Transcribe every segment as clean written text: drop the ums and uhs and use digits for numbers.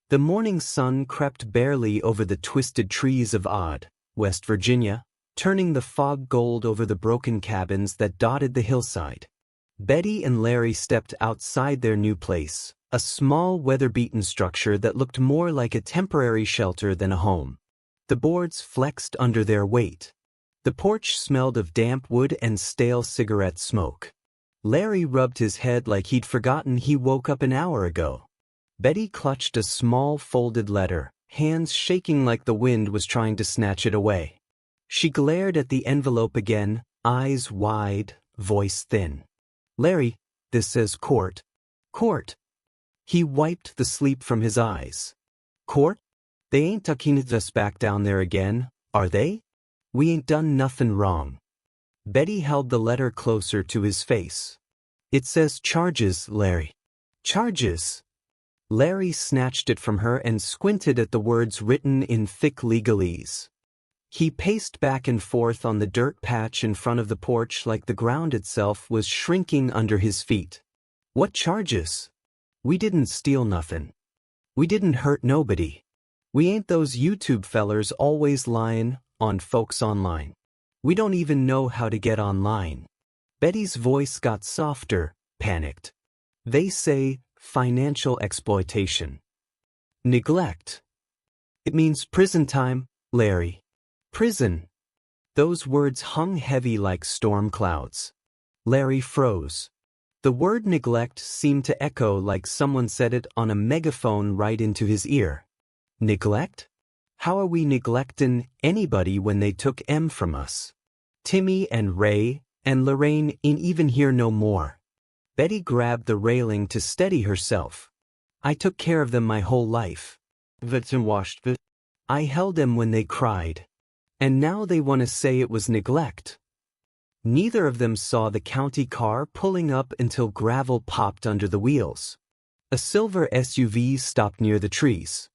The morning sun crept barely over the twisted trees of Odd, West Virginia, turning the fog gold over the broken cabins that dotted the hillside. Betty and Larry stepped outside their new place, a small weather-beaten structure that looked more like a temporary shelter than a home. The boards flexed under their weight. The porch smelled of damp wood and stale cigarette smoke. Larry rubbed his head like he'd forgotten he woke up an hour ago. Betty clutched a small folded letter, hands shaking like the wind was trying to snatch it away. She glared at the envelope again, eyes wide, voice thin. "Larry, this says court." "Court?" He wiped the sleep from his eyes. "Court? They ain't tucking us back down there again, are they? We ain't done nothing wrong." Betty held the letter closer to his face. "It says charges, Larry." "Charges?" Larry snatched it from her and squinted at the words written in thick legalese. He paced back and forth on the dirt patch in front of the porch like the ground itself was shrinking under his feet. "What charges? We didn't steal nothing. We didn't hurt nobody. We ain't those YouTube fellers always lying on folks online. We don't even know how to get online." Betty's voice got softer, panicked. "They say financial exploitation. Neglect. It means prison time, Larry. Prison." Those words hung heavy like storm clouds. Larry froze. The word neglect seemed to echo like someone said it on a megaphone right into his ear. Neglect? How are we neglectin' anybody when they took M from us? Timmy and Ray and Lorraine ain't even here no more. Betty grabbed the railing to steady herself. "I took care of them my whole life. I held them when they cried. And now they want to say it was neglect." Neither of them saw the county car pulling up until gravel popped under the wheels. A silver SUV stopped near the trees.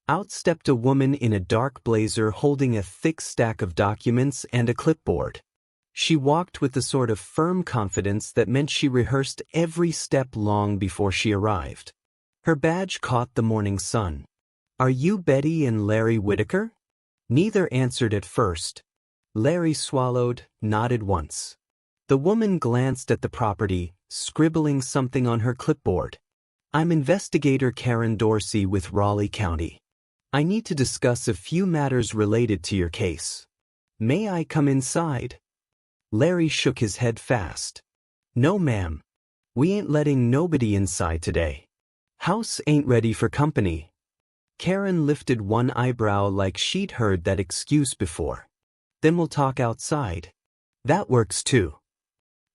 Out stepped a woman in a dark blazer holding a thick stack of documents and a clipboard. She walked with the sort of firm confidence that meant she rehearsed every step long before she arrived. Her badge caught the morning sun. "Are you Betty and Larry Whittaker?" Neither answered at first. Larry swallowed, nodded once. The woman glanced at the property, scribbling something on her clipboard. "I'm investigator Karen Dorsey with Raleigh County. I need to discuss a few matters related to your case. May I come inside?" Larry shook his head fast. "No, ma'am. We ain't letting nobody inside today. House ain't ready for company." Karen lifted one eyebrow like she'd heard that excuse before. "Then we'll talk outside." "That works too."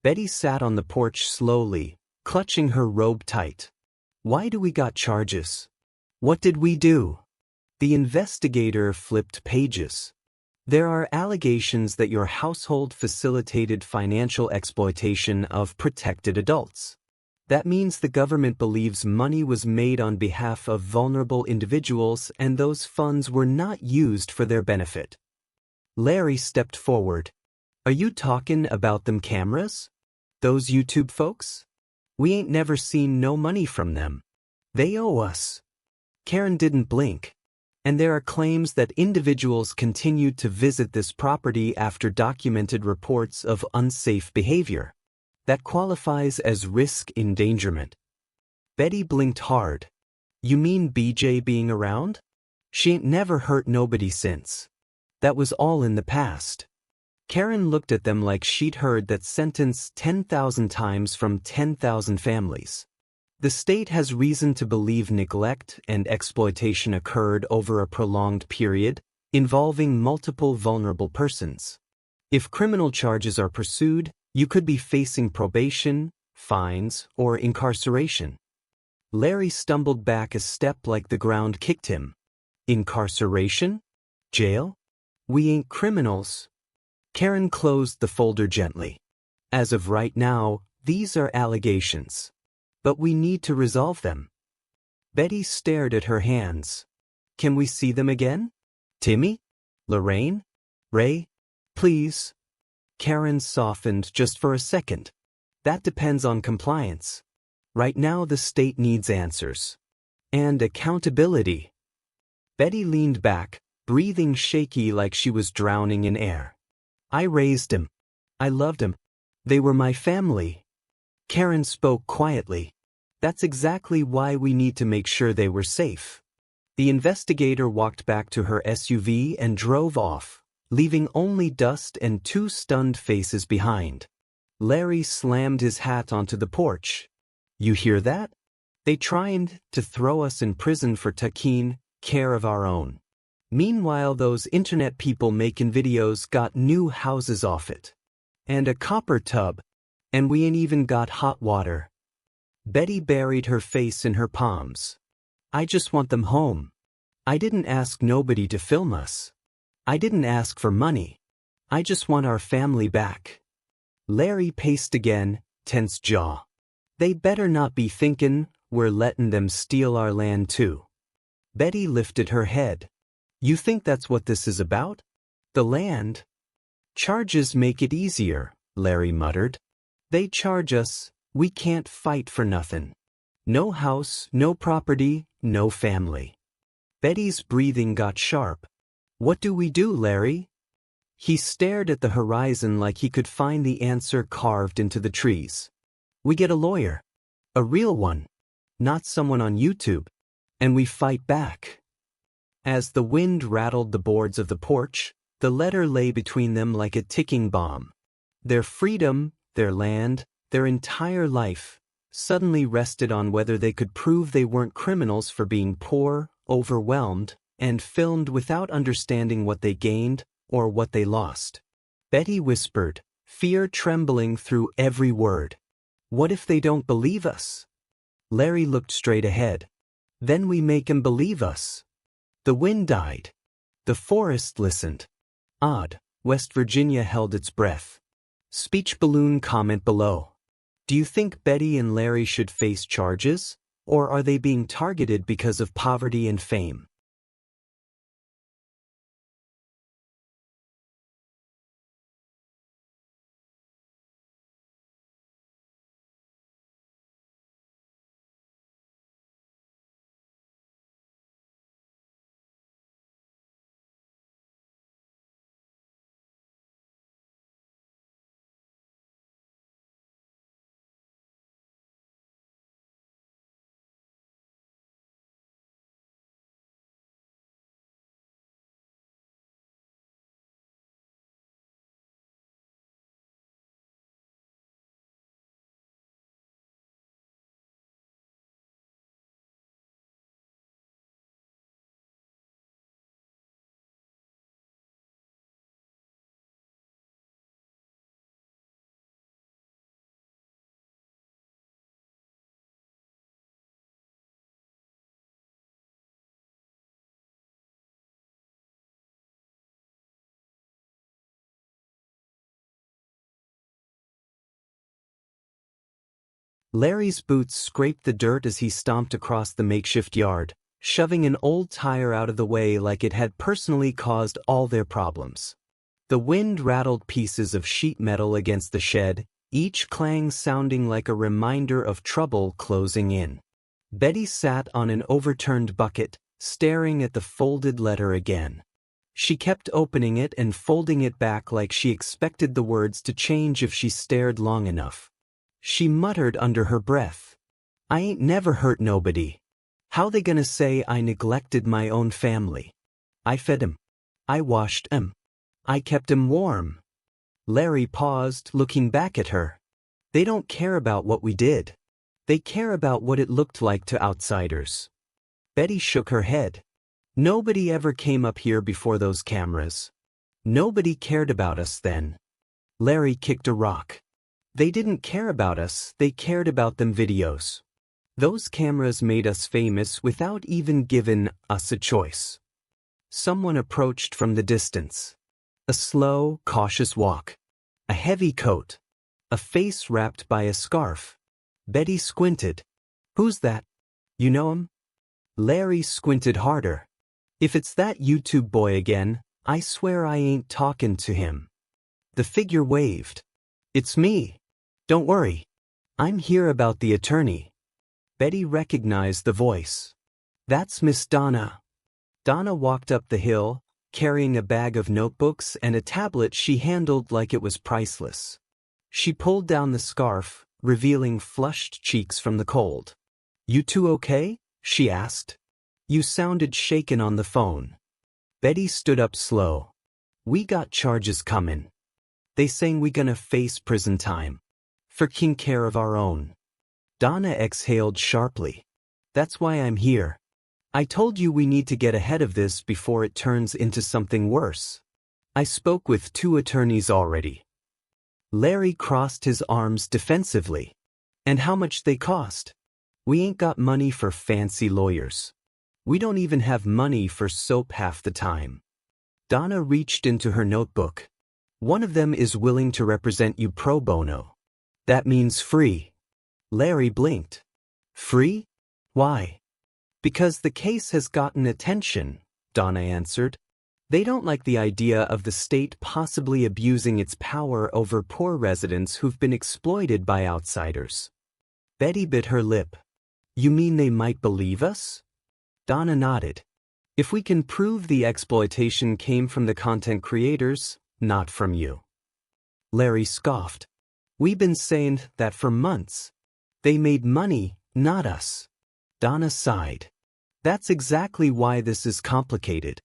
Betty sat on the porch slowly, clutching her robe tight. "Why do we got charges? What did we do?" The investigator flipped pages. "There are allegations that your household facilitated financial exploitation of protected adults. That means the government believes money was made on behalf of vulnerable individuals and those funds were not used for their benefit." Larry stepped forward. "Are you talking about them cameras? Those YouTube folks? We ain't never seen no money from them. They owe us." Karen didn't blink. "And there are claims that individuals continued to visit this property after documented reports of unsafe behavior. That qualifies as risk endangerment." Betty blinked hard. "You mean BJ being around? She ain't never hurt nobody since. That was all in the past." Karen looked at them like she'd heard that sentence 10,000 times from 10,000 families. "The state has reason to believe neglect and exploitation occurred over a prolonged period, involving multiple vulnerable persons. If criminal charges are pursued, you could be facing probation, fines, or incarceration." Larry stumbled back a step like the ground kicked him. "Incarceration? Jail? We ain't criminals." Karen closed the folder gently. "As of right now, these are allegations. But we need to resolve them." Betty stared at her hands. "Can we see them again? Timmy? Lorraine? Ray? Please?" Karen softened just for a second. "That depends on compliance. Right now the state needs answers." And accountability. Betty leaned back, breathing shaky like she was drowning in air. I raised him. I loved him. They were my family. Karen spoke quietly. That's exactly why we need to make sure they were safe. The investigator walked back to her SUV and drove off, leaving only dust and two stunned faces behind. Larry slammed his hat onto the porch. You hear that? They tried to throw us in prison for taking care of our own. Meanwhile, those internet people making videos got new houses off it. And a copper tub. And we ain't even got hot water. Betty buried her face in her palms. I just want them home. I didn't ask nobody to film us. I didn't ask for money. I just want our family back. Larry paced again, tense jaw. They better not be thinking we're letting them steal our land too. Betty lifted her head. You think that's what this is about? The land? Charges make it easier, Larry muttered. They charge us, we can't fight for nothing. No house, no property, no family. Betty's breathing got sharp. What do we do, Larry? He stared at the horizon like he could find the answer carved into the trees. We get a lawyer. A real one. Not someone on YouTube. And we fight back. As the wind rattled the boards of the porch, the letter lay between them like a ticking bomb. Their freedom, their land, their entire life, suddenly rested on whether they could prove they weren't criminals for being poor, overwhelmed, and filmed without understanding what they gained or what they lost. Betty whispered, fear trembling through every word. What if they don't believe us? Larry looked straight ahead. Then we make 'em believe us. The wind died. The forest listened. Odd, West Virginia held its breath. Speech balloon comment below. Do you think Betty and Larry should face charges, or are they being targeted because of poverty and fame? Larry's boots scraped the dirt as he stomped across the makeshift yard, shoving an old tire out of the way like it had personally caused all their problems. The wind rattled pieces of sheet metal against the shed, each clang sounding like a reminder of trouble closing in. Betty sat on an overturned bucket, staring at the folded letter again. She kept opening it and folding it back like she expected the words to change if she stared long enough. She muttered under her breath. I ain't never hurt nobody. How they gonna say I neglected my own family? I fed 'em. I washed 'em. I kept 'em warm. Larry paused, looking back at her. They don't care about what we did. They care about what it looked like to outsiders. Betty shook her head. Nobody ever came up here before those cameras. Nobody cared about us then. Larry kicked a rock. They didn't care about us, they cared about them videos. Those cameras made us famous without even giving us a choice. Someone approached from the distance. A slow, cautious walk. A heavy coat. A face wrapped by a scarf. Betty squinted. Who's that? You know him? Larry squinted harder. If it's that YouTube boy again, I swear I ain't talking to him. The figure waved. It's me. Don't worry. I'm here about the attorney. Betty recognized the voice. That's Miss Donna. Donna walked up the hill, carrying a bag of notebooks and a tablet she handled like it was priceless. She pulled down the scarf, revealing flushed cheeks from the cold. "You two okay?" she asked. "You sounded shaken on the phone." Betty stood up slow. "We got charges comin'. They saying we gonna face prison time. For taking care of our own." Donna exhaled sharply. "That's why I'm here. I told you we need to get ahead of this before it turns into something worse. I spoke with 2 attorneys already." Larry crossed his arms defensively. "And how much they cost? We ain't got money for fancy lawyers. We don't even have money for soap half the time." Donna reached into her notebook. "One of them is willing to represent you pro bono. That means free." Larry blinked. "Free? Why?" "Because the case has gotten attention," Donna answered. "They don't like the idea of the state possibly abusing its power over poor residents who've been exploited by outsiders." Betty bit her lip. "You mean they might believe us?" Donna nodded. "If we can prove the exploitation came from the content creators, not from you." Larry scoffed. "We've been saying that for months. They made money, not us." Donna sighed. "That's exactly why this is complicated.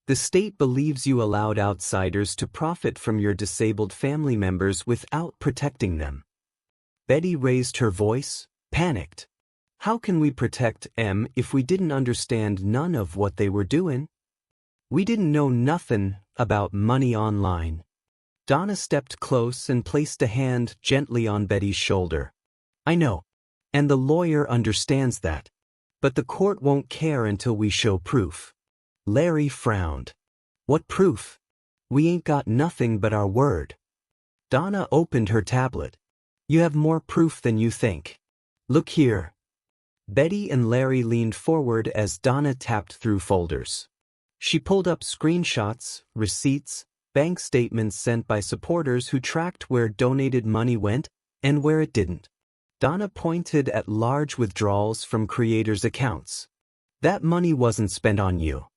The state believes you allowed outsiders to profit from your disabled family members without protecting them." Betty raised her voice, panicked. "How can we protect them if we didn't understand none of what they were doing? We didn't know nothing about money online." Donna stepped close and placed a hand gently on Betty's shoulder. "I know. And the lawyer understands that. But the court won't care until we show proof." Larry frowned. "What proof? We ain't got nothing but our word." Donna opened her tablet. "You have more proof than you think. Look here." Betty and Larry leaned forward as Donna tapped through folders. She pulled up screenshots, receipts, bank statements sent by supporters who tracked where donated money went and where it didn't. Donna pointed at large withdrawals from creators' accounts. "That money wasn't spent on you.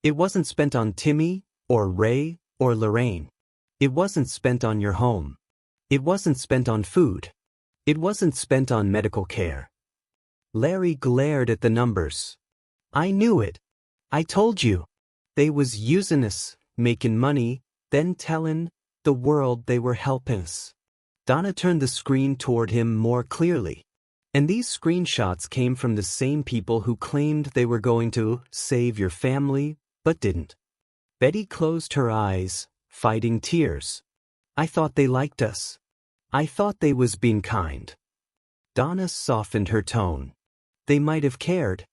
It wasn't spent on Timmy, or Ray, or Lorraine. It wasn't spent on your home. It wasn't spent on food. It wasn't spent on medical care." Larry glared at the numbers. "I knew it. I told you. They was using us, making money, then telling the world they were helping us." Donna turned the screen toward him more clearly. "And these screenshots came from the same people who claimed they were going to save your family, but didn't." Betty closed her eyes, fighting tears. "I thought they liked us. I thought they was being kind." Donna softened her tone. "They might have cared,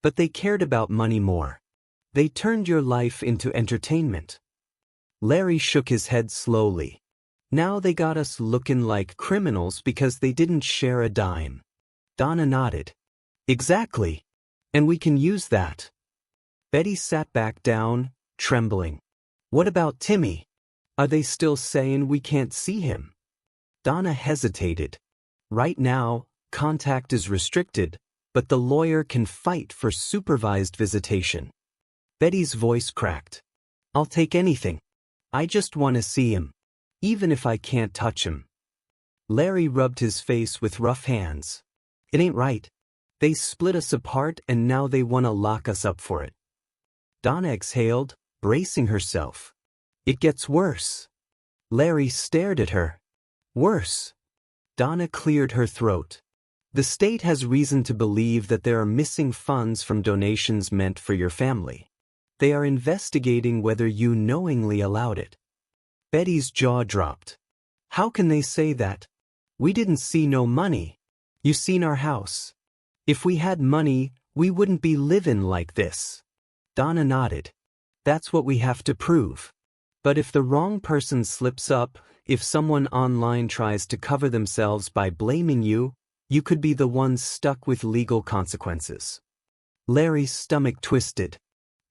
but they cared about money more. They turned your life into entertainment." Larry shook his head slowly. "Now they got us looking like criminals because they didn't share a dime." Donna nodded. "Exactly. And we can use that." Betty sat back down, trembling. "What about Timmy? Are they still saying we can't see him?" Donna hesitated. "Right now, contact is restricted, but the lawyer can fight for supervised visitation." Betty's voice cracked. "I'll take anything. I just want to see him. Even if I can't touch him." Larry rubbed his face with rough hands. "It ain't right. They split us apart and now they want to lock us up for it." Donna exhaled, bracing herself. "It gets worse." Larry stared at her. "Worse?" Donna cleared her throat. "The state has reason to believe that there are missing funds from donations meant for your family. They are investigating whether you knowingly allowed it." Betty's jaw dropped. "How can they say that? We didn't see no money. You seen our house. If we had money, we wouldn't be living like this." Donna nodded. "That's what we have to prove. But if the wrong person slips up, if someone online tries to cover themselves by blaming you, you could be the one stuck with legal consequences." Larry's stomach twisted.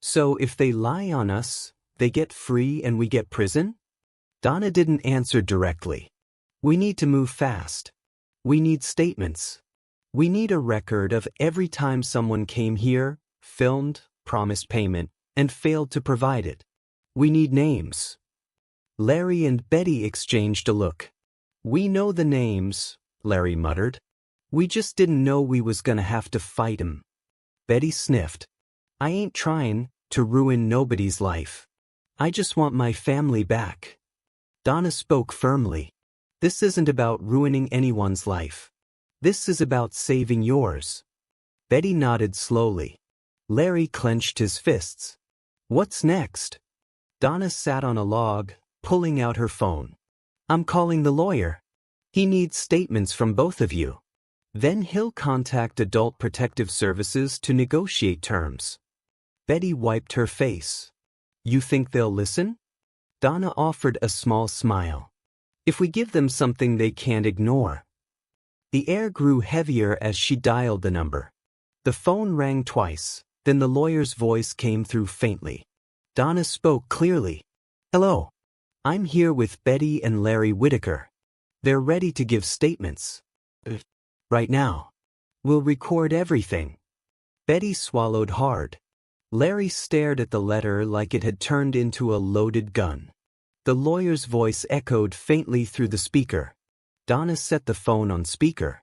"So if they lie on us, they get free and we get prison?" Donna didn't answer directly. "We need to move fast. We need statements. We need a record of every time someone came here, filmed, promised payment, and failed to provide it. We need names. Larry and Betty exchanged a look. We know the names, Larry muttered. We just didn't know we was gonna have to fight 'em. Betty sniffed. I ain't trying to ruin nobody's life. I just want my family back. Donna spoke firmly. This isn't about ruining anyone's life. This is about saving yours. Betty nodded slowly. Larry clenched his fists. What's next? Donna sat on a log, pulling out her phone. I'm calling the lawyer. He needs statements from both of you. Then he'll contact Adult Protective Services to negotiate terms. Betty wiped her face. You think they'll listen? Donna offered a small smile. If we give them something they can't ignore. The air grew heavier as she dialed the number. The phone rang twice, then the lawyer's voice came through faintly. Donna spoke clearly. Hello. I'm here with Betty and Larry Whittaker. They're ready to give statements. Right now. We'll record everything. Betty swallowed hard. Larry stared at the letter like it had turned into a loaded gun. The lawyer's voice echoed faintly through the speaker. Donna set the phone on speaker.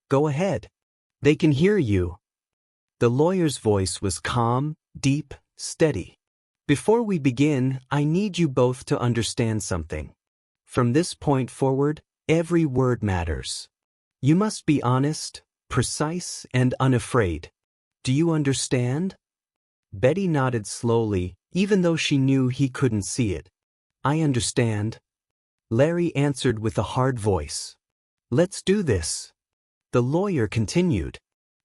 Go ahead. They can hear you. The lawyer's voice was calm, deep, steady. Before we begin, I need you both to understand something. From this point forward, every word matters. You must be honest, precise, and unafraid. Do you understand? Betty nodded slowly, even though she knew he couldn't see it. I understand. Larry answered with a hard voice. Let's do this. The lawyer continued.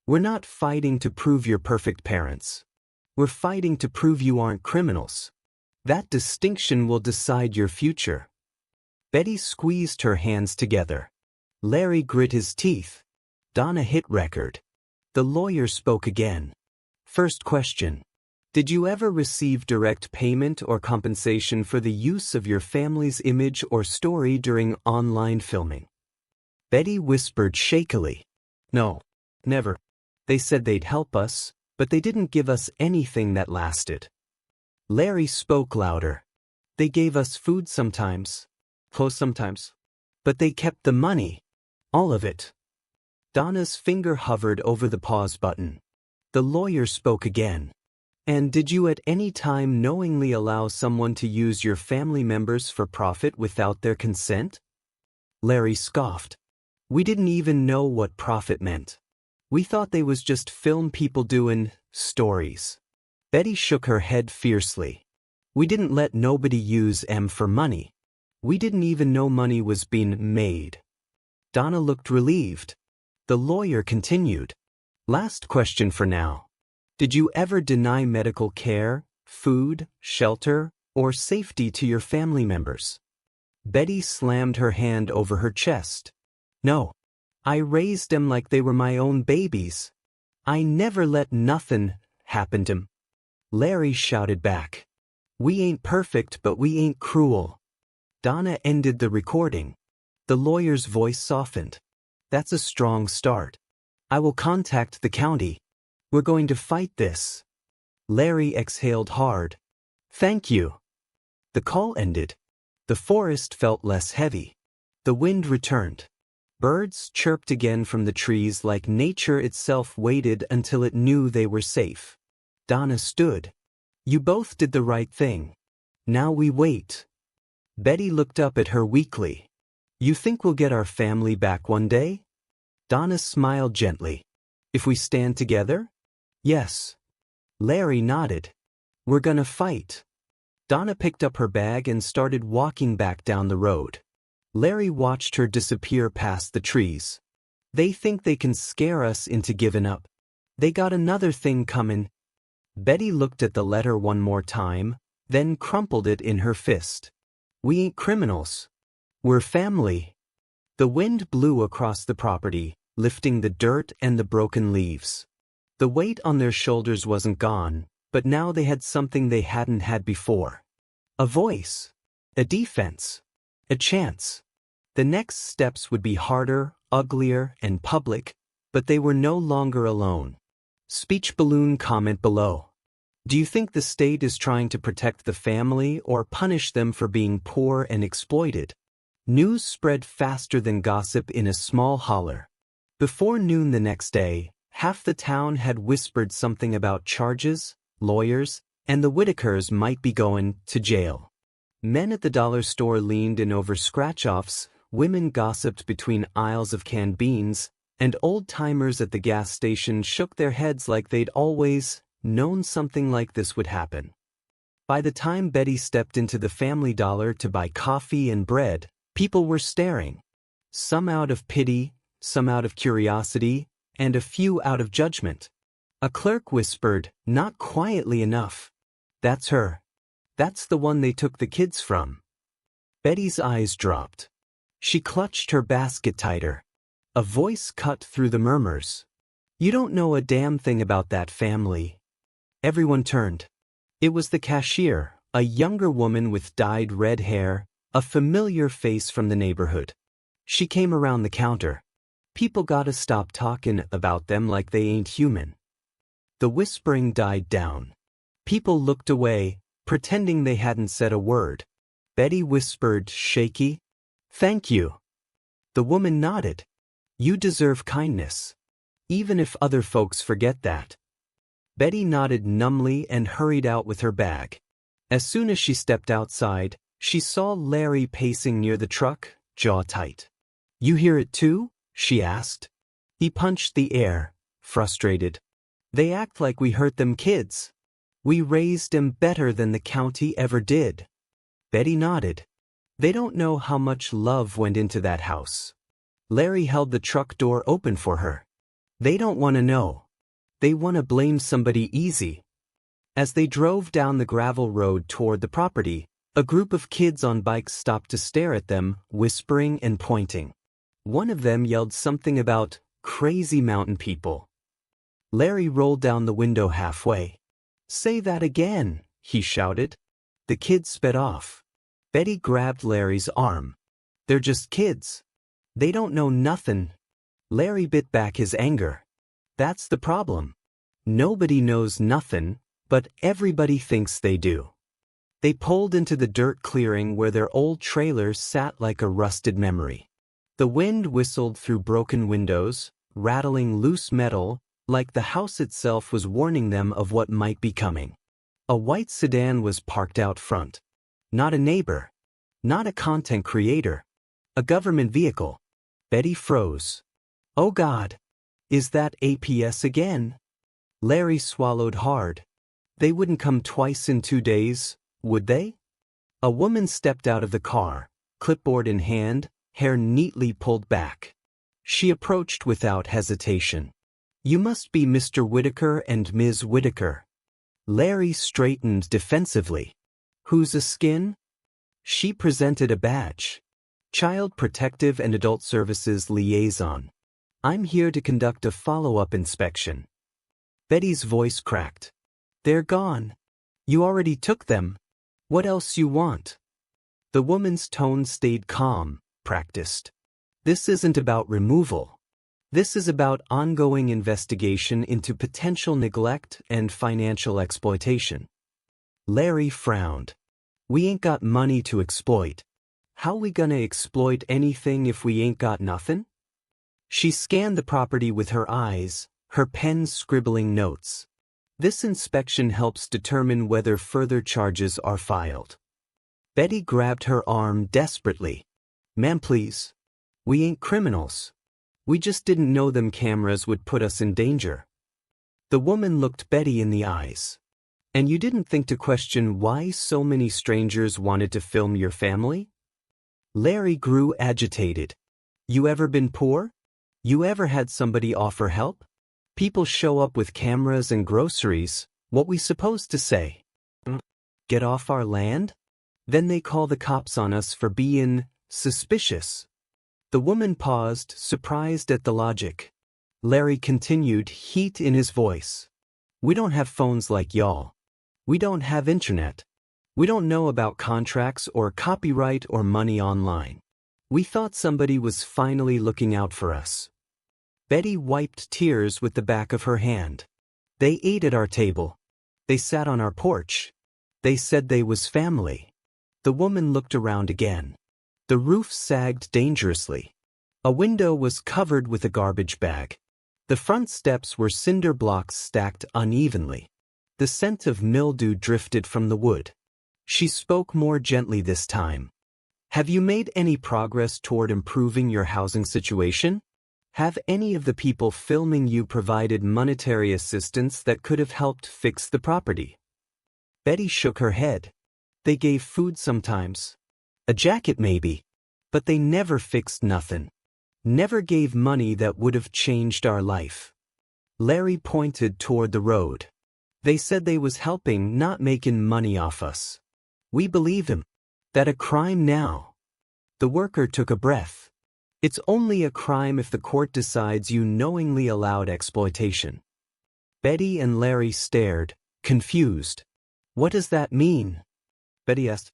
We're not fighting to prove you're perfect parents. We're fighting to prove you aren't criminals. That distinction will decide your future. Betty squeezed her hands together. Larry grit his teeth. Donna hit record. The lawyer spoke again. First question. Did you ever receive direct payment or compensation for the use of your family's image or story during online filming? Betty whispered shakily. No, never. They said they'd help us, but they didn't give us anything that lasted. Larry spoke louder. They gave us food sometimes, clothes sometimes, but they kept the money, all of it. Donna's finger hovered over the pause button. The lawyer spoke again. And did you at any time knowingly allow someone to use your family members for profit without their consent? Larry scoffed. We didn't even know what profit meant. We thought they was just film people doing stories. Betty shook her head fiercely. We didn't let nobody use M for money. We didn't even know money was being made. Donna looked relieved. The lawyer continued. Last question for now. Did you ever deny medical care, food, shelter, or safety to your family members? Betty slammed her hand over her chest. No. I raised them like they were my own babies. I never let nothing happen to 'em. Larry shouted back. We ain't perfect, but we ain't cruel. Donna ended the recording. The lawyer's voice softened. That's a strong start. I will contact the county. We're going to fight this. Larry exhaled hard. Thank you. The call ended. The forest felt less heavy. The wind returned. Birds chirped again from the trees like nature itself waited until it knew they were safe. Donna stood. You both did the right thing. Now we wait. Betty looked up at her weakly. You think we'll get our family back one day? Donna smiled gently. If we stand together? Yes. Larry nodded. We're gonna fight. Donna picked up her bag and started walking back down the road. Larry watched her disappear past the trees. They think they can scare us into giving up. They got another thing coming. Betty looked at the letter one more time, then crumpled it in her fist. We ain't criminals. We're family. The wind blew across the property, lifting the dirt and the broken leaves. The weight on their shoulders wasn't gone, but now they had something they hadn't had before. A voice. A defense. A chance. The next steps would be harder, uglier, and public, but they were no longer alone. Speech balloon comment below. Do you think the state is trying to protect the family or punish them for being poor and exploited? News spread faster than gossip in a small holler. Before noon the next day, half the town had whispered something about charges, lawyers, and the Whittakers might be going to jail. Men at the dollar store leaned in over scratch-offs, women gossiped between aisles of canned beans, and old-timers at the gas station shook their heads like they'd always known something like this would happen. By the time Betty stepped into the Family Dollar to buy coffee and bread, people were staring. Some out of pity, some out of curiosity, and a few out of judgment. A clerk whispered, not quietly enough, "That's her. That's the one they took the kids from." Betty's eyes dropped. She clutched her basket tighter. A voice cut through the murmurs. "You don't know a damn thing about that family." Everyone turned. It was the cashier, a younger woman with dyed red hair, a familiar face from the neighborhood. She came around the counter. "People gotta stop talking about them like they ain't human." The whispering died down. People looked away, pretending they hadn't said a word. Betty whispered, shaky, "Thank you." The woman nodded. "You deserve kindness. Even if other folks forget that." Betty nodded numbly and hurried out with her bag. As soon as she stepped outside, she saw Larry pacing near the truck, jaw tight. "You hear it too?" she asked. He punched the air, frustrated. "They act like we hurt them kids. We raised them better than the county ever did." Betty nodded. "They don't know how much love went into that house." Larry held the truck door open for her. "They don't want to know. They want to blame somebody easy." As they drove down the gravel road toward the property, a group of kids on bikes stopped to stare at them, whispering and pointing. One of them yelled something about crazy mountain people. Larry rolled down the window halfway. "Say that again," he shouted. The kids sped off. Betty grabbed Larry's arm. "They're just kids. They don't know nothing." Larry bit back his anger. "That's the problem. Nobody knows nothing, but everybody thinks they do." They pulled into the dirt clearing where their old trailer sat like a rusted memory. The wind whistled through broken windows, rattling loose metal, like the house itself was warning them of what might be coming. A white sedan was parked out front. Not a neighbor. Not a content creator. A government vehicle. Betty froze. "Oh God. Is that APS again?" Larry swallowed hard. They wouldn't come twice in 2 days, would they? A woman stepped out of the car, clipboard in hand, hair neatly pulled back. She approached without hesitation. "You must be Mr. Whittaker and Ms. Whittaker." Larry straightened defensively. "Who's a skin?" She presented a badge. "Child Protective and Adult Services Liaison. I'm here to conduct a follow-up inspection." Betty's voice cracked. "They're gone. You already took them. What else you want?" The woman's tone stayed calm, practiced. "This isn't about removal. This is about ongoing investigation into potential neglect and financial exploitation." Larry frowned. "We ain't got money to exploit. How we gonna exploit anything if we ain't got nothing?" She scanned the property with her eyes, her pen scribbling notes. "This inspection helps determine whether further charges are filed." Betty grabbed her arm desperately. "Ma'am, please. We ain't criminals. We just didn't know them cameras would put us in danger." The woman looked Betty in the eyes. "And you didn't think to question why so many strangers wanted to film your family?" Larry grew agitated. "You ever been poor? You ever had somebody offer help? People show up with cameras and groceries, what we supposed to say? Get off our land? Then they call the cops on us for being suspicious." The woman paused, surprised at the logic. Larry continued, heat in his voice. "We don't have phones like y'all. We don't have internet. We don't know about contracts or copyright or money online. We thought somebody was finally looking out for us." Betty wiped tears with the back of her hand. They ate at our table. They sat on our porch. They said they was family. The woman looked around again. The roof sagged dangerously. A window was covered with a garbage bag. The front steps were cinder blocks stacked unevenly. The scent of mildew drifted from the wood. She spoke more gently this time. Have you made any progress toward improving your housing situation? Have any of the people filming you provided monetary assistance that could have helped fix the property? Betty shook her head. They gave food sometimes. A jacket maybe. But they never fixed nothing. Never gave money that would have changed our life. Larry pointed toward the road. They said they was helping, not making money off us. We believe him. That a crime now? The worker took a breath. It's only a crime if the court decides you knowingly allowed exploitation. Betty and Larry stared, confused. What does that mean? Betty asked.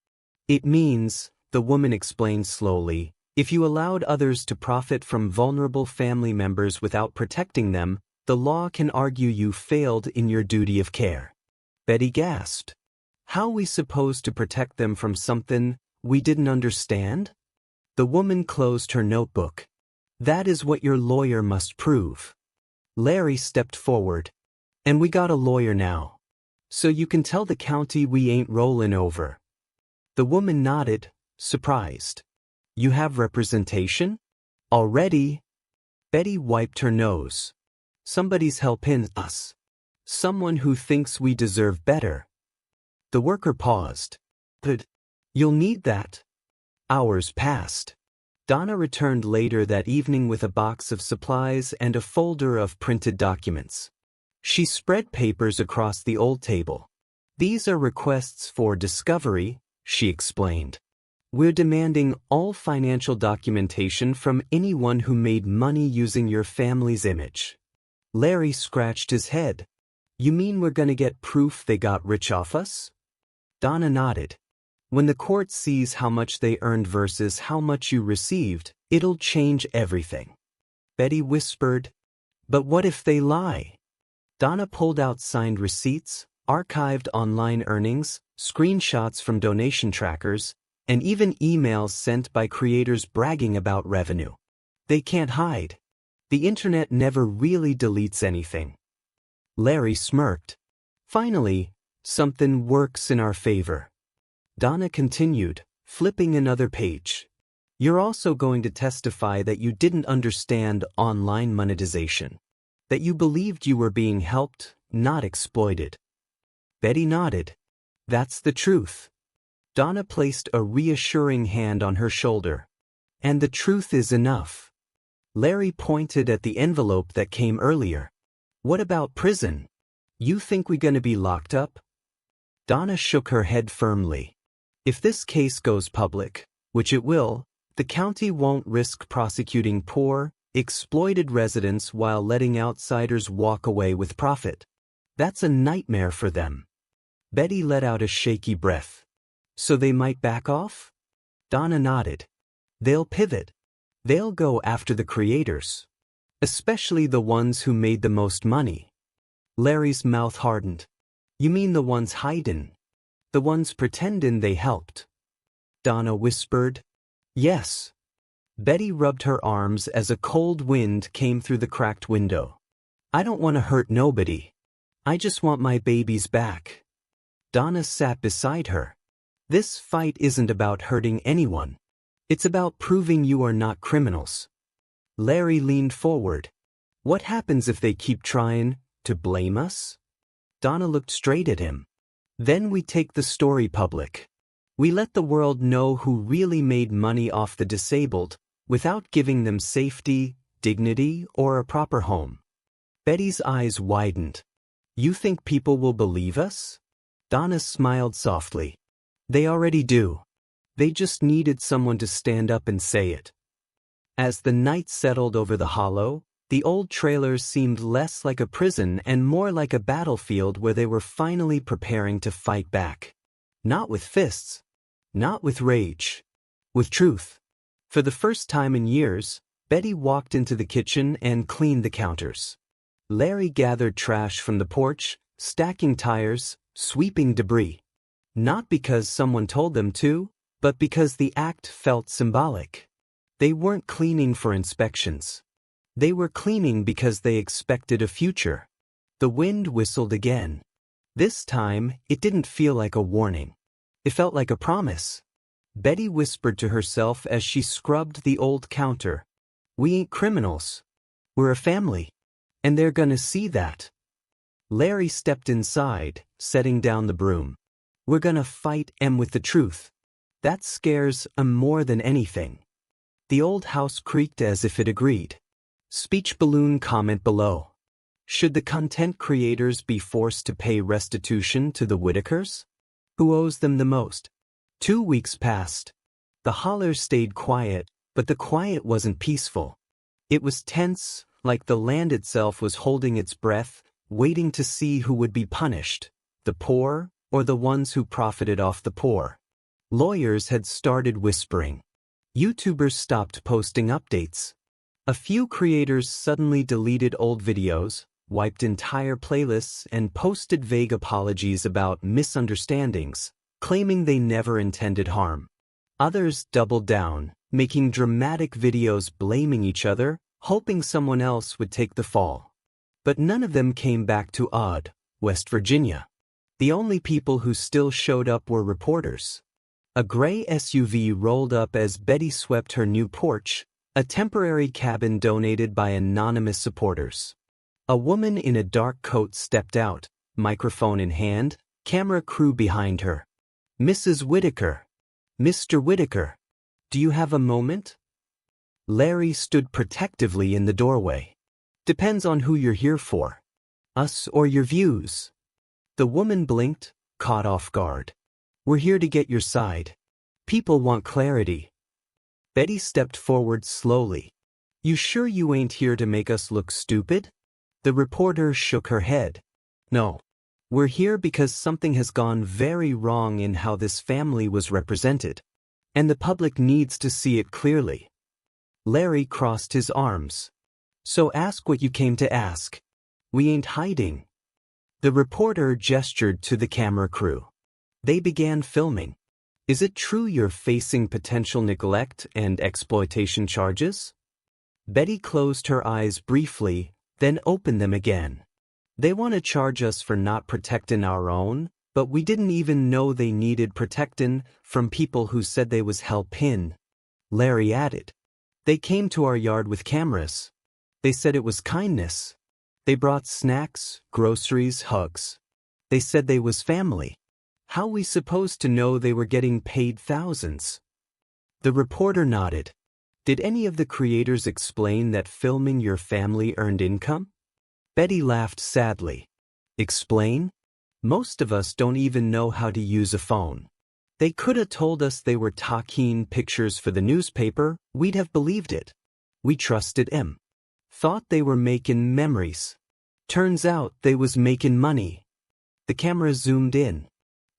It means, the woman explained slowly, if you allowed others to profit from vulnerable family members without protecting them, the law can argue you failed in your duty of care. Betty gasped. How we supposed to protect them from something we didn't understand? The woman closed her notebook. That is what your lawyer must prove. Larry stepped forward. And we got a lawyer now. So you can tell the county we ain't rollin' over. The woman nodded, surprised. You have representation? Already? Betty wiped her nose. Somebody's helping us. Someone who thinks we deserve better. The worker paused. But you'll need that. Hours passed. Donna returned later that evening with a box of supplies and a folder of printed documents. She spread papers across the old table. These are requests for discovery, she explained. We're demanding all financial documentation from anyone who made money using your family's image. Larry scratched his head. You mean we're gonna get proof they got rich off us? Donna nodded. When the court sees how much they earned versus how much you received, it'll change everything. Betty whispered, but what if they lie? Donna pulled out signed receipts, archived online earnings, screenshots from donation trackers, and even emails sent by creators bragging about revenue. They can't hide. The internet never really deletes anything. Larry smirked. Finally, something works in our favor. Donna continued, flipping another page. You're also going to testify that you didn't understand online monetization. That you believed you were being helped, not exploited. Betty nodded. That's the truth. Donna placed a reassuring hand on her shoulder. And the truth is enough. Larry pointed at the envelope that came earlier. What about prison? You think we're gonna be locked up? Donna shook her head firmly. If this case goes public, which it will, the county won't risk prosecuting poor, exploited residents while letting outsiders walk away with profit. That's a nightmare for them. Betty let out a shaky breath. So they might back off? Donna nodded. They'll pivot. They'll go after the creators. Especially the ones who made the most money. Larry's mouth hardened. You mean the ones hiding? The ones pretending they helped? Donna whispered. Yes. Betty rubbed her arms as a cold wind came through the cracked window. I don't want to hurt nobody. I just want my babies back. Donna sat beside her. This fight isn't about hurting anyone. It's about proving you are not criminals. Larry leaned forward. What happens if they keep trying to blame us? Donna looked straight at him. Then we take the story public. We let the world know who really made money off the disabled without giving them safety, dignity, or a proper home. Betty's eyes widened. You think people will believe us? Donna smiled softly. They already do. They just needed someone to stand up and say it. As the night settled over the hollow, the old trailer seemed less like a prison and more like a battlefield where they were finally preparing to fight back. Not with fists. Not with rage. With truth. For the first time in years, Betty walked into the kitchen and cleaned the counters. Larry gathered trash from the porch, stacking tires, sweeping debris. Not because someone told them to, but because the act felt symbolic. They weren't cleaning for inspections. They were cleaning because they expected a future. The wind whistled again. This time, it didn't feel like a warning. It felt like a promise. Betty whispered to herself as she scrubbed the old counter. We ain't criminals. We're a family. And they're gonna see that. Larry stepped inside, setting down the broom. We're gonna fight em with the truth. That scares em more than anything. The old house creaked as if it agreed. Speech balloon comment below. Should the content creators be forced to pay restitution to the Whittakers? Who owes them the most? 2 weeks passed. The holler stayed quiet, but the quiet wasn't peaceful. It was tense, like the land itself was holding its breath, waiting to see who would be punished, the poor or the ones who profited off the poor. Lawyers had started whispering. YouTubers stopped posting updates. A few creators suddenly deleted old videos, wiped entire playlists, and posted vague apologies about misunderstandings, claiming they never intended harm. Others doubled down, making dramatic videos blaming each other, hoping someone else would take the fall. But none of them came back to Odd, West Virginia. The only people who still showed up were reporters. A gray SUV rolled up as Betty swept her new porch, a temporary cabin donated by anonymous supporters. A woman in a dark coat stepped out, microphone in hand, camera crew behind her. Mrs. Whittaker. Mr. Whittaker. Do you have a moment? Larry stood protectively in the doorway. Depends on who you're here for. Us or your views. The woman blinked, caught off guard. We're here to get your side. People want clarity. Betty stepped forward slowly. You sure you ain't here to make us look stupid? The reporter shook her head. No. We're here because something has gone very wrong in how this family was represented. And the public needs to see it clearly. Larry crossed his arms. So ask what you came to ask. We ain't hiding. The reporter gestured to the camera crew. They began filming. Is it true you're facing potential neglect and exploitation charges? Betty closed her eyes briefly, then opened them again. They want to charge us for not protecting our own, but we didn't even know they needed protectin' from people who said they was helpin'. Larry added. They came to our yard with cameras. They said it was kindness. They brought snacks, groceries, hugs. They said they was family. How we supposed to know they were getting paid thousands? The reporter nodded. Did any of the creators explain that filming your family earned income? Betty laughed sadly. Explain? Most of us don't even know how to use a phone. They could have told us they were taking pictures for the newspaper, we'd have believed it. We trusted them. Thought they were making memories. Turns out they was making money. The camera zoomed in.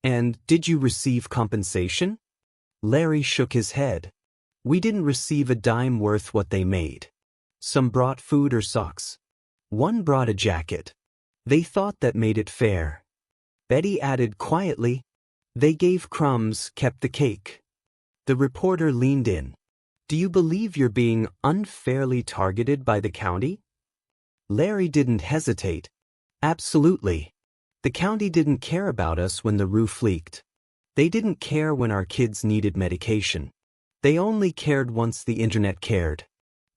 And did you receive compensation? Larry shook his head. We didn't receive a dime worth what they made. Some brought food or socks. One brought a jacket. They thought that made it fair. Betty added quietly, they gave crumbs, kept the cake. The reporter leaned in. Do you believe you're being unfairly targeted by the county? Larry didn't hesitate. Absolutely. The county didn't care about us when the roof leaked. They didn't care when our kids needed medication. They only cared once the internet cared.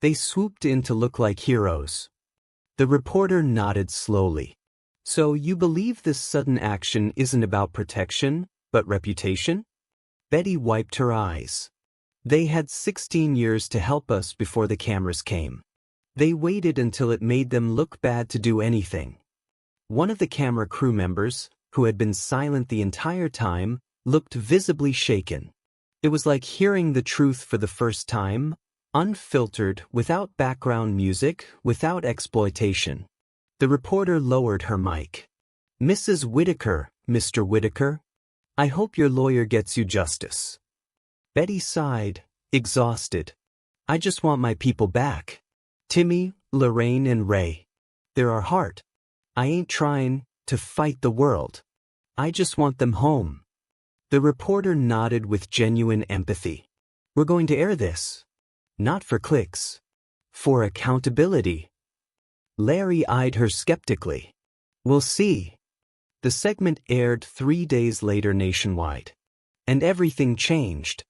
They swooped in to look like heroes. The reporter nodded slowly. So you believe this sudden action isn't about protection, but reputation? Betty wiped her eyes. They had 16 years to help us before the cameras came. They waited until it made them look bad to do anything. One of the camera crew members, who had been silent the entire time, looked visibly shaken. It was like hearing the truth for the first time, unfiltered, without background music, without exploitation. The reporter lowered her mic. Mrs. Whittaker, Mr. Whittaker, I hope your lawyer gets you justice. Betty sighed, exhausted. I just want my people back. Timmy, Lorraine, and Ray. They're our heart. I ain't trying to fight the world. I just want them home. The reporter nodded with genuine empathy. We're going to air this. Not for clicks. For accountability. Larry eyed her skeptically. We'll see. The segment aired 3 days later nationwide. And everything changed.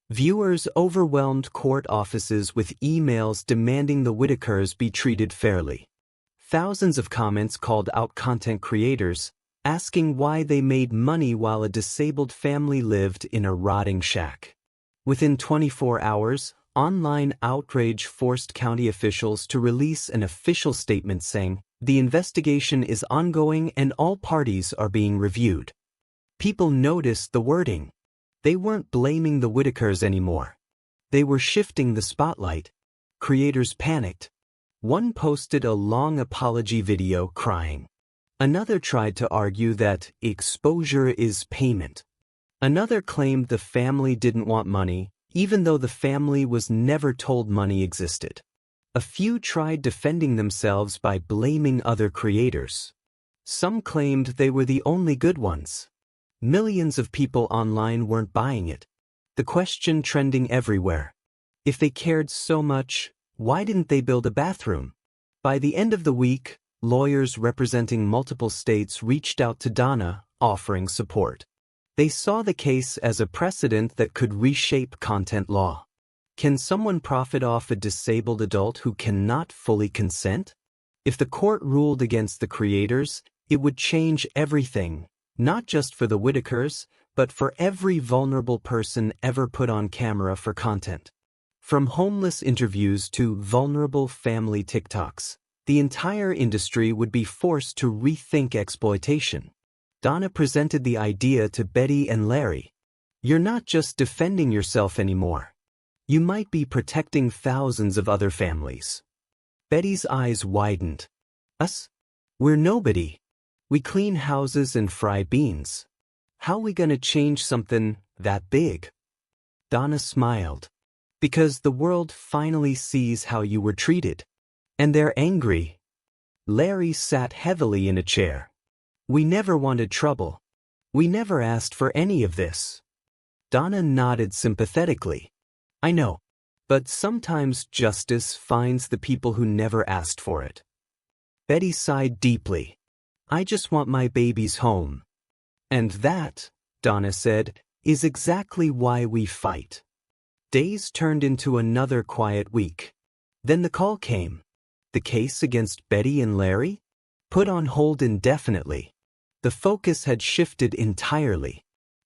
Viewers overwhelmed court offices with emails demanding the Whittakers be treated fairly. Thousands of comments called out content creators, asking why they made money while a disabled family lived in a rotting shack. Within 24 hours, online outrage forced county officials to release an official statement saying, "The investigation is ongoing and all parties are being reviewed." People noticed the wording. They weren't blaming the Whittakers anymore. They were shifting the spotlight. Creators panicked. One posted a long apology video crying. Another tried to argue that exposure is payment. Another claimed the family didn't want money, even though the family was never told money existed. A few tried defending themselves by blaming other creators. Some claimed they were the only good ones. Millions of people online weren't buying it. The question trending everywhere. If they cared so much, why didn't they build a bathroom? By the end of the week, lawyers representing multiple states reached out to Donna, offering support. They saw the case as a precedent that could reshape content law. Can someone profit off a disabled adult who cannot fully consent? If the court ruled against the creators, it would change everything, not just for the Whittakers, but for every vulnerable person ever put on camera for content. From homeless interviews to vulnerable family TikToks, the entire industry would be forced to rethink exploitation. Donna presented the idea to Betty and Larry. You're not just defending yourself anymore. You might be protecting thousands of other families. Betty's eyes widened. Us? We're nobody. We clean houses and fry beans. How we gonna change something that big? Donna smiled. Because the world finally sees how you were treated. And they're angry. Larry sat heavily in a chair. We never wanted trouble. We never asked for any of this. Donna nodded sympathetically. I know. But sometimes justice finds the people who never asked for it. Betty sighed deeply. I just want my babies home. And that, Donna said, is exactly why we fight. Days turned into another quiet week. Then the call came. The case against Betty and Larry? Put on hold indefinitely. The focus had shifted entirely.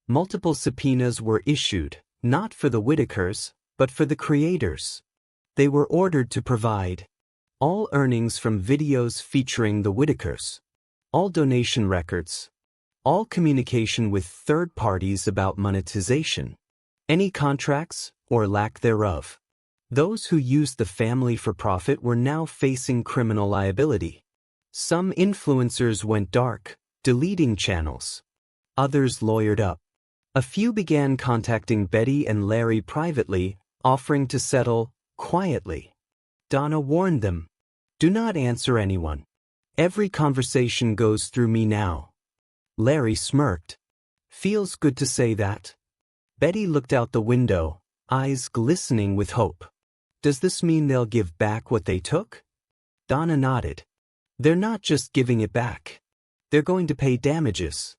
Multiple subpoenas were issued, not for the Whittakers, but for the creators. They were ordered to provide all earnings from videos featuring the Whittakers, all donation records, all communication with third parties about monetization, any contracts or lack thereof. Those who used the family for profit were now facing criminal liability. Some influencers went dark, deleting channels. Others lawyered up. A few began contacting Betty and Larry privately, offering to settle quietly. Donna warned them, do not answer anyone. Every conversation goes through me now. Larry smirked. Feels good to say that. Betty looked out the window, eyes glistening with hope. Does this mean they'll give back what they took? Donna nodded. They're not just giving it back. They're going to pay damages.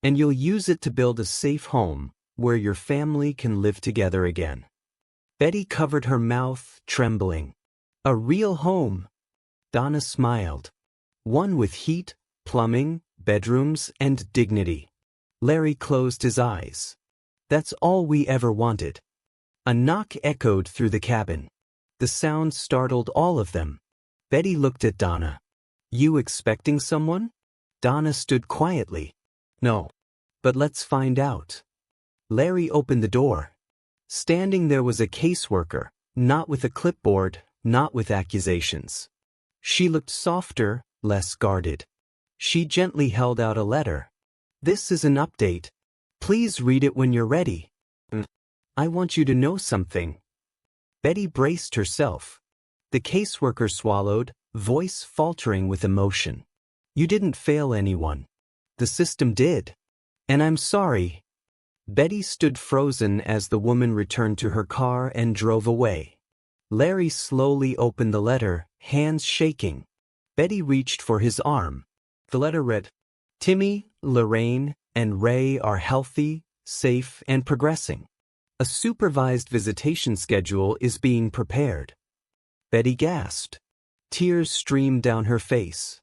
And you'll use it to build a safe home where your family can live together again. Betty covered her mouth, trembling. A real home. Donna smiled. One with heat, plumbing, bedrooms, and dignity. Larry closed his eyes. That's all we ever wanted. A knock echoed through the cabin. The sound startled all of them. Betty looked at Donna. You expecting someone? Donna stood quietly. No. But let's find out. Larry opened the door. Standing there was a caseworker, not with a clipboard, not with accusations. She looked softer, less guarded. She gently held out a letter. This is an update. Please read it when you're ready. I want you to know something. Betty braced herself. The caseworker swallowed, voice faltering with emotion. You didn't fail anyone. The system did. And I'm sorry. Betty stood frozen as the woman returned to her car and drove away. Larry slowly opened the letter, hands shaking. Betty reached for his arm. The letter read, Timmy, Lorraine, and Ray are healthy, safe, and progressing. A supervised visitation schedule is being prepared. Betty gasped. Tears streamed down her face.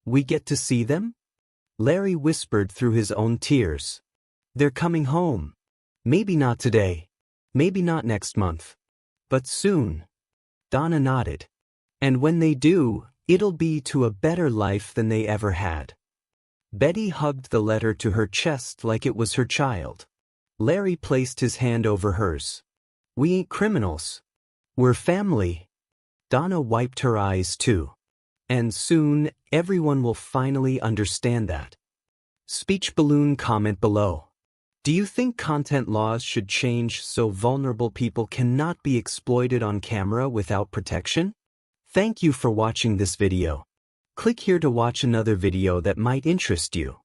We get to see them? Larry whispered through his own tears. They're coming home. Maybe not today. Maybe not next month. But soon. Donna nodded. And when they do, it'll be to a better life than they ever had. Betty hugged the letter to her chest like it was her child. Larry placed his hand over hers. We ain't criminals. We're family. Donna wiped her eyes too. And soon, everyone will finally understand that. Speech balloon comment below. Do you think content laws should change so vulnerable people cannot be exploited on camera without protection? Thank you for watching this video. Click here to watch another video that might interest you.